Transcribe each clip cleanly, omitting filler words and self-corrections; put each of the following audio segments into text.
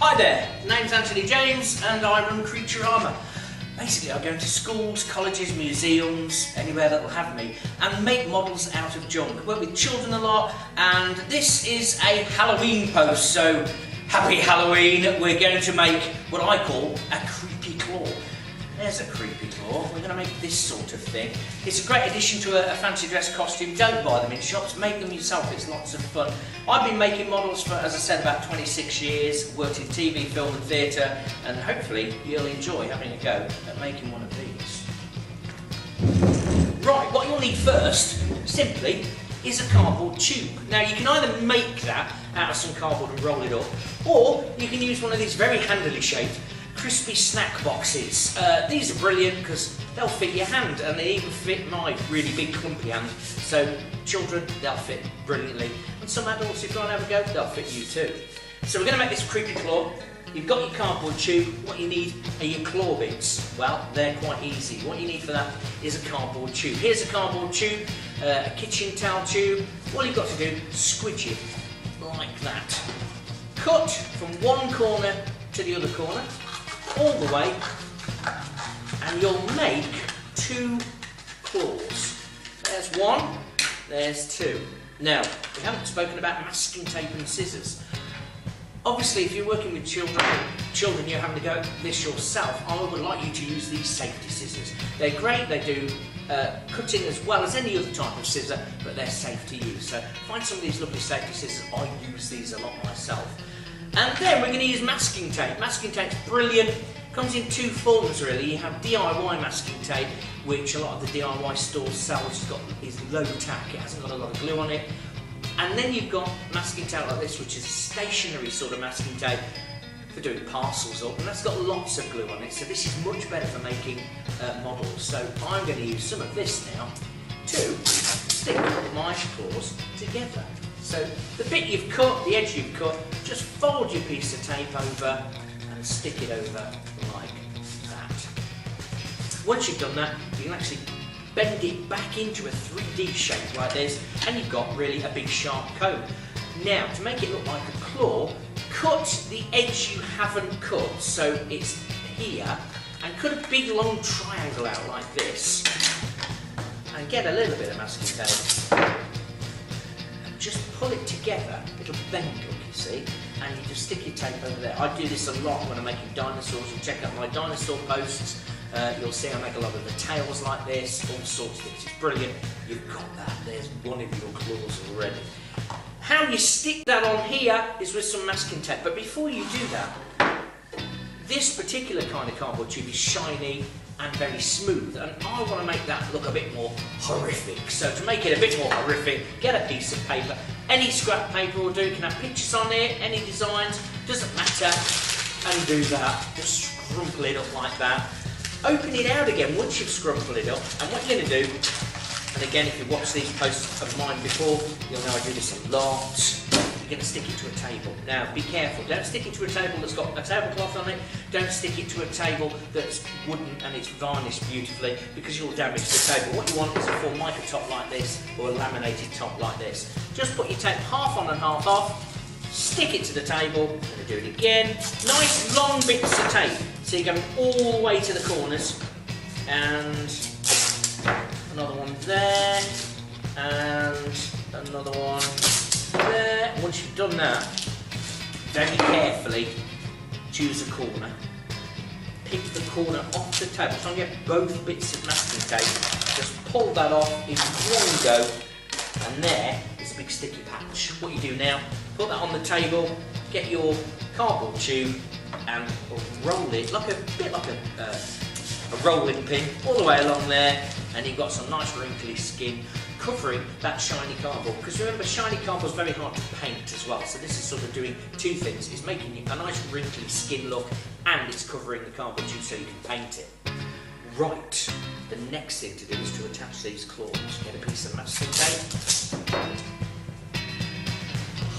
Hi there, name's Anthony James and I run CREATURAMA. Basically I go into schools, colleges, museums, anywhere that will have me and make models out of junk. Work with children a lot, and this is a Halloween post, so happy Halloween. We're going to make what I call a creepy claw. There's a creepy claw. We're going to make this sort of thing. It's a great addition to a fancy dress costume. Don't buy them in shops, make them yourself. It's lots of fun. I've been making models for, as I said, about 26 years, worked in TV, film and theatre, and hopefully you'll enjoy having a go at making one of these. Right, what you'll need first, simply, is a cardboard tube. Now you can either make that out of some cardboard and roll it up, or you can use one of these very handily shaped crispy snack boxes. These are brilliant because they'll fit your hand, and they even fit my really big clumpy hand. So children, they'll fit brilliantly, and some adults, if you want to have a go, they'll fit you too. So we're going to make this creepy claw. You've got your cardboard tube. What you need are your claw bits. Well, they're quite easy. What you need for that is a cardboard tube. Here's a cardboard tube, a kitchen towel tube. All you've got to do, squidge it like that. Cut from one corner to the other corner, all the way, and you'll make two claws. There's one, there's two. Now, we haven't spoken about masking tape and scissors. Obviously, if you're working with children, you're having to go at this yourself, I would like you to use these safety scissors. They're great, they do cutting as well as any other type of scissor, but they're safe to use. So find some of these lovely safety scissors. I use these a lot myself. And then we're going to use masking tape. Masking tape's brilliant. Comes in two forms really. You have DIY masking tape, which a lot of the DIY stores sell, which is low tack. It hasn't got a lot of glue on it. And then you've got masking tape like this, which is a stationary sort of masking tape for doing parcels up, and that's got lots of glue on it. So this is much better for making models. So I'm going to use some of this now to stick my claws together. So the bit you've cut, the edge you've cut, just fold your piece of tape over and stick it over like that. Once you've done that, you can actually bend it back into a 3D shape like this, and you've got really a big sharp comb. Now, to make it look like a claw, cut the edge you haven't cut, so it's here, and cut a big long triangle out like this, and get a little bit of masking tape. Just pull it together, it'll bend up, you see, and you just stick your tape over there. I do this a lot when I'm making dinosaurs. You check out my dinosaur posts, you'll see I make a lot of the tails like this, all sorts of things. It's brilliant. You've got that, there's one of your claws already. How you stick that on here is with some masking tape, but before you do that, this particular kind of cardboard tube is shiny and very smooth, and I want to make that look a bit more horrific. So to make it a bit more horrific, get a piece of paper. Any scrap paper will do. You can have pictures on it, any designs, doesn't matter. And do that. Just scrumple it up like that. Open it out again once you've scrumpled it up, and what you're going to do, and again if you've watched these posts of mine before, you'll know I do this a lot. You're going to stick it to a table. Now, be careful. Don't stick it to a table that's got a tablecloth on it. Don't stick it to a table that's wooden and it's varnished beautifully, because you'll damage the table. What you want is a formica top like this, or a laminated top like this. Just put your tape half on and half off, stick it to the table, I'm going to do it again. Nice long bits of tape. So you're going all the way to the corners, and another one there, and another one there. Once you've done that, very carefully choose a corner. Pick the corner off the table. So you get both bits of masking tape. Just pull that off in one go, and there is a big sticky patch. What you do now, put that on the table, get your cardboard tube, and roll it like a bit like a rolling pin all the way along there, and you've got some nice wrinkly skin covering that shiny cardboard. Because remember, shiny cardboard is very hard to paint as well, so this is sort of doing two things. It's making a nice wrinkly skin look, and it's covering the cardboard tube so you can paint it. Right, the next thing to do is to attach these claws. Get a piece of masking tape,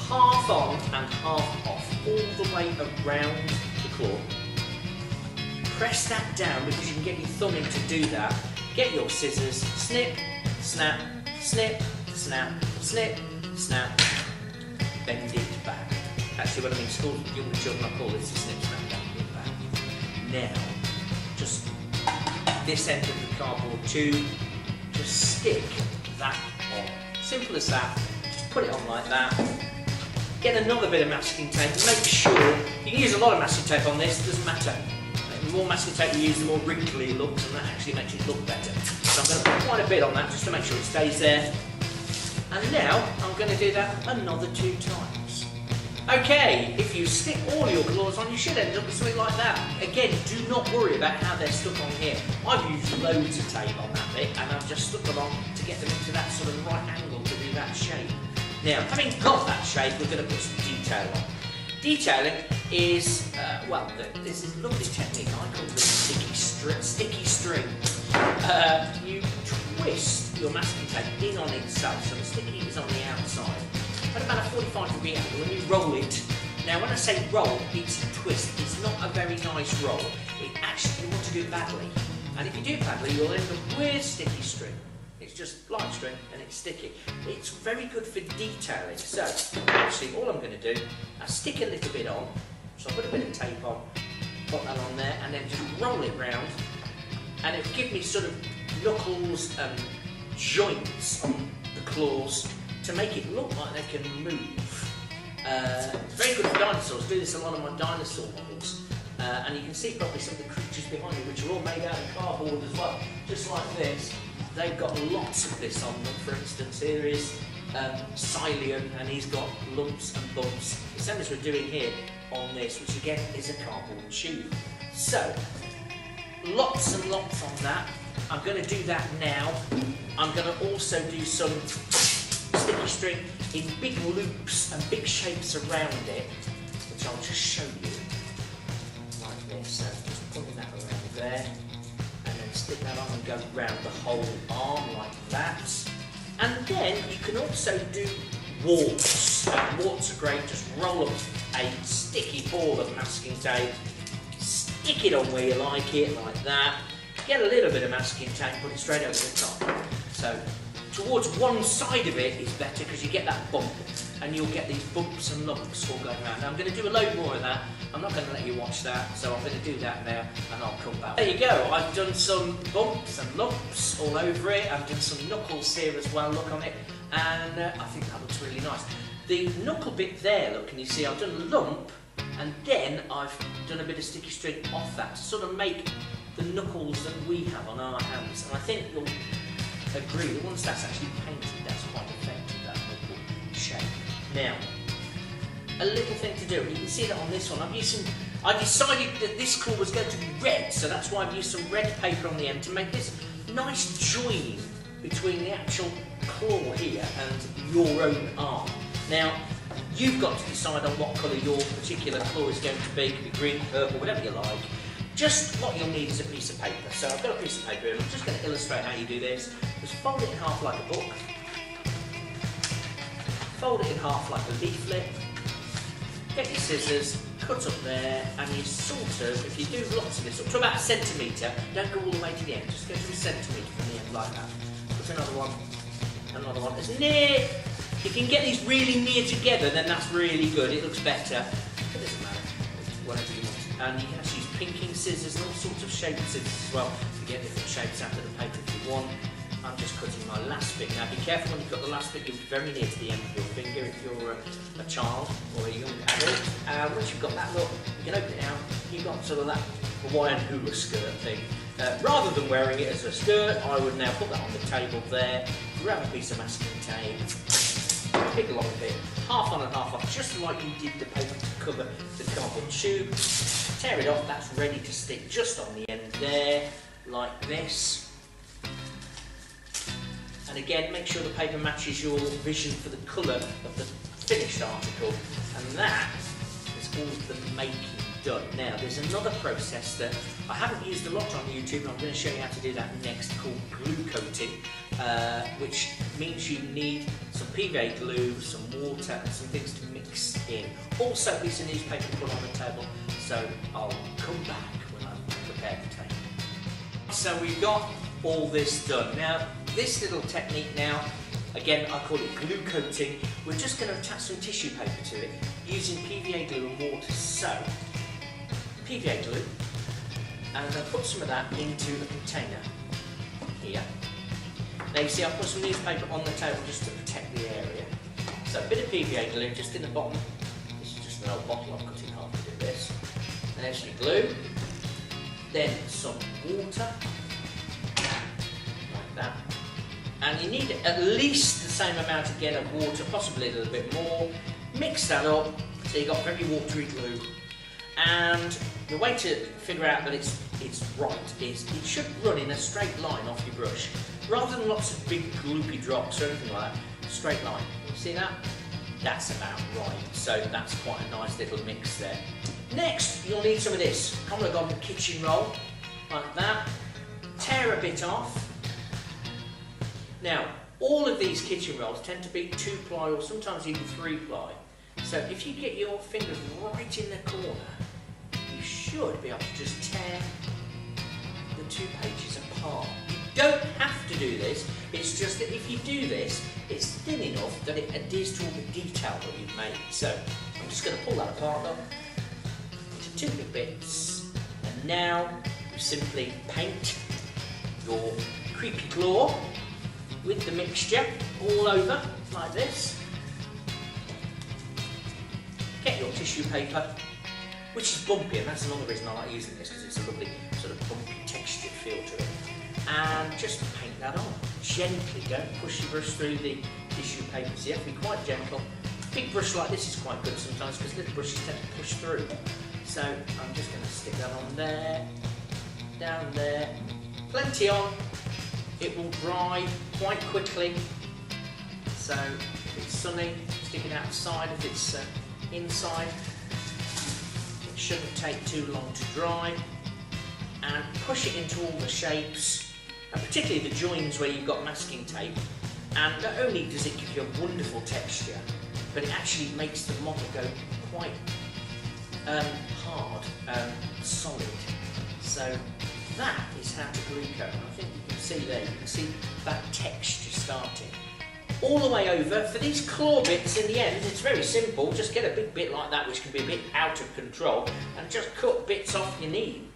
half on and half off, all the way around the claw. Press that down, because you can get your thumb in to do that. Get your scissors, snip, snap, snip, snap, snip, snap, bend it back. Actually, when I'm in school with younger children, I call this the snip, snap, gap, get back. Now, just this end of the cardboard tube, just stick that on. Simple as that. Just put it on like that. Get another bit of masking tape. Make sure you can use a lot of masking tape on this. Doesn't matter. The more masking tape you use, the more wrinkly it looks, and that actually makes it look better. So I'm going to put quite a bit on that just to make sure it stays there. And now I'm going to do that another 2 times. Okay, if you stick all your claws on, you should end up with something like that. Again, do not worry about how they're stuck on here. I've used loads of tape on that bit, and I've just stuck them on to get them into that sort of right angle to do that shape. Now, having got that shape, we're going to put some detail on. Detailing is, well, this is a lovely technique. I call this sticky string. You twist your masking tape in on itself, so the sticky is on the outside. At about a 45-degree angle, when you roll it. Now, when I say roll, it's a twist. It's not a very nice roll. It actually, you want to do it badly. And if you do it badly, you'll end up with sticky string. It's just light string and it's sticky. It's very good for detailing. So, actually, all I'm going to do, I stick a little bit on. So I put a bit of tape on, put that on there, and then just roll it round. And it'll give me sort of knuckles and joints on the claws to make it look like they can move. Very good for dinosaurs. I do this a lot on my dinosaur models. And you can see probably some of the creatures behind me, which are all made out of cardboard as well. Just like this. They've got lots of this on them. For instance, here is Silian, and he's got lumps and bumps. The same as we're doing here on this, which again is a cardboard tube. So, lots and lots on that. I'm going to do that now. I'm going to also do some sticky string in big loops and big shapes around it, which I'll just show you like this. So just putting that around there, and then stick that on and go round the whole arm like that. And then you can also do warts. Warts are great. Just roll up a sticky ball of masking tape, stick it on where you like it, like that. Get a little bit of masking tape, put it straight over the top. So towards one side of it is better because you get that bump, and you'll get these bumps and lumps all going around. Now I'm going to do a load more of that. I'm not going to let you watch that, so I'm going to do that now, and I'll come back. There you go. I've done some bumps and lumps all over it. I've done some knuckles here as well. Look on it, and I think that looks really nice. The knuckle bit there, look, can you see? I've done a lump, and then I've done a bit of sticky string off that to sort of make the knuckles that we have on our hands. And I think you'll agree that once that's actually painted, that's quite effective, that knuckle shape. Now, a little thing to do, you can see that on this one, I decided that this claw was going to be red, so that's why I've used some red paper on the end to make this nice join between the actual claw here and your own arm. Now, you've got to decide on what colour your particular claw is going to be. It could be green, purple, whatever you like. Just what you'll need is a piece of paper. So I've got a piece of paper here, and I'm just going to illustrate how you do this. Just fold it in half like a book. Fold it in half like a leaflet. Get your scissors, cut up there, and you sort of, if you do lots of this, up to about 1 centimetre, don't go all the way to the end, just go to 1 centimetre from the end like that. Put another one, as near, if you can get these really near together, then that's really good, it looks better. It doesn't matter, whatever you want. And you can actually use pinking scissors and all sorts of shaped scissors as well to get different shapes out of the paper if you want. I'm just cutting my last bit. Now be careful when you've got the last bit, you'll be very near to the end of your finger if you're a child or a young adult. Once you've got that look, you can open it out, you've got sort of that Hawaiian hula skirt thing. Rather than wearing it as a skirt, I would now put that on the table there, grab a piece of masking tape, pick a long bit, half on and half off, just like you did the paper to cover the cardboard tube. Tear it off, that's ready to stick just on the end there, like this. And again, make sure the paper matches your vision for the colour of the finished article. And that is all the making done. Now, there's another process that I haven't used a lot on YouTube, and I'm going to show you how to do that next, called glue coating, which means you need some PVA glue, some water, and some things to mix in. Also, a piece of newspaper to put on the table, so I'll come back when I've prepared the table. So we've got all this done. Now, this little technique now, again, I call it glue coating. We're just going to attach some tissue paper to it. using PVA glue and water. So, PVA glue, and I'm going to put some of that into a container here. Now you see I've put some newspaper on the table just to protect the area. So a bit of PVA glue just in the bottom. This is just an old bottle I've cut in half to do this. There's your glue. Then some water, like that. And you need at least the same amount again of water, possibly a little bit more. Mix that up so you've got very watery glue. And the way to figure out that it's right is it should run in a straight line off your brush. Rather than lots of big gloopy drops or anything like that, straight line. You see that? That's about right. So that's quite a nice little mix there. Next, you'll need some of this. I'm going to go on the kitchen roll, like that. Tear a bit off. Now, all of these kitchen rolls tend to be 2-ply or sometimes even 3-ply. So if you get your fingers right in the corner, you should be able to just tear the 2 pages apart. You don't have to do this, it's just that if you do this, it's thin enough that it adheres to all the detail that you've made. So I'm just going to pull that apart though, into 2 big bits, and now you simply paint your creepy claw with the mixture all over, like this. Get your tissue paper, which is bumpy, and that's another reason I like using this, because it's a lovely sort of bumpy textured feel to it. And just paint that on. Gently, don't push your brush through the tissue paper, so you have to be quite gentle. A big brush like this is quite good sometimes, because little brushes tend to push through. So I'm just going to stick that on there, down there, plenty on. It will dry quite quickly, so if it's sunny, stick it outside. If it's inside, it shouldn't take too long to dry. And push it into all the shapes, and particularly the joins where you've got masking tape. And not only does it give you a wonderful texture, but it actually makes the model go quite hard and solid. So that is how to glue coat. I think you can see there, you can see that texture starting. All the way over, for these claw bits in the end, it's very simple. Just get a big bit like that, which can be a bit out of control, and just cut bits off your knee.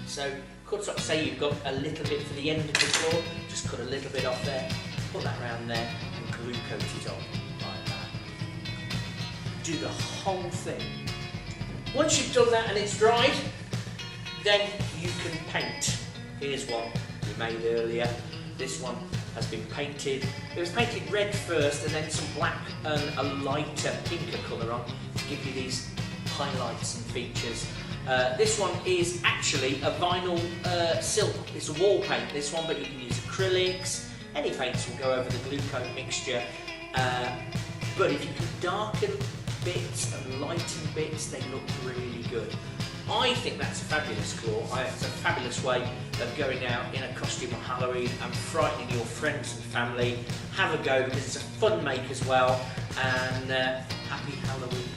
So, cut up, say you've got a little bit for the end of the claw, just cut a little bit off there, put that around there, and glue coat it on, like that. Do the whole thing. Once you've done that and it's dried, then you can paint. Here's one we made earlier. This one has been painted. It was painted red first, and then some black and a lighter pinker colour on to give you these highlights and features. This one is actually a vinyl silk. It's a wall paint, this one, but you can use acrylics. Any paints will go over the glue coat mixture. But if you can darken bits and lighten bits, they look really good. I think that's a fabulous claw. It's a fabulous way of going out in a costume on Halloween and frightening your friends and family. Have a go, because it's a fun make as well. And happy Halloween.